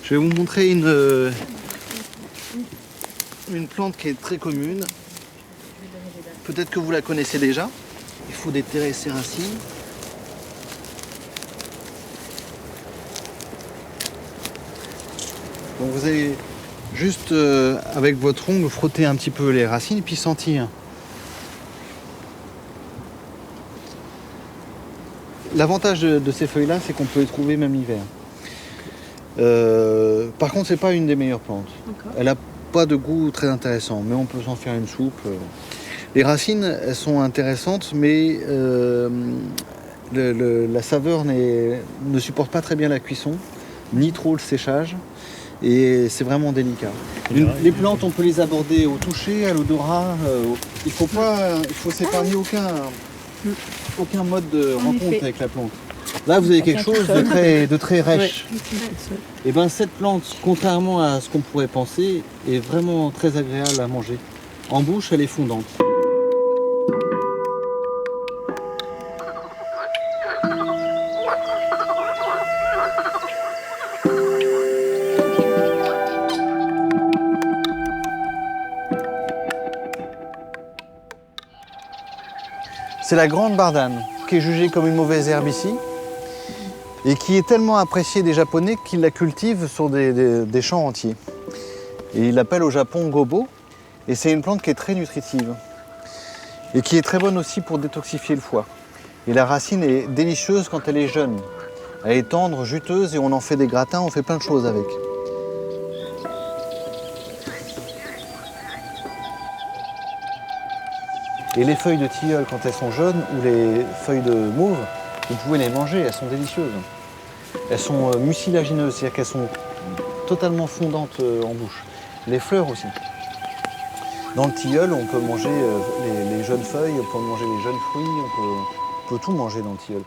Je vais vous montrer une plante qui est très commune. Peut-être que vous la connaissez déjà. Il faut déterrer ses racines. Donc vous allez juste avec votre ongle frotter un petit peu les racines puis sentir. L'avantage de ces feuilles-là, c'est qu'on peut les trouver même l'hiver. Par contre, c'est pas une des meilleures plantes. Elle n'a pas de goût très intéressant, mais on peut s'en faire une soupe. Les racines, elles sont intéressantes, mais la saveur ne supporte pas très bien la cuisson, ni trop le séchage, et c'est vraiment délicat. Les plantes, on peut les aborder au toucher, à l'odorat. Il faut s'épargner aucun mode de rencontre avec la plante. Là, vous avez quelque chose de très rêche. Et bien, cette plante, contrairement à ce qu'on pourrait penser, est vraiment très agréable à manger. En bouche, elle est fondante. C'est la grande bardane, qui est jugée comme une mauvaise herbe ici, et qui est tellement appréciée des Japonais qu'ils la cultivent sur des champs entiers. Et ils l'appellent au Japon gobo, et c'est une plante qui est très nutritive, et qui est très bonne aussi pour détoxifier le foie. Et la racine est délicieuse quand elle est jeune. Elle est tendre, juteuse, et on en fait des gratins, on fait plein de choses avec. Et les feuilles de tilleul, quand elles sont jeunes, ou les feuilles de mauve, vous pouvez les manger, elles sont délicieuses. Elles sont mucilagineuses, c'est-à-dire qu'elles sont totalement fondantes en bouche. Les fleurs aussi. Dans le tilleul, on peut manger les jeunes feuilles, on peut manger les jeunes fruits, on peut tout manger dans le tilleul.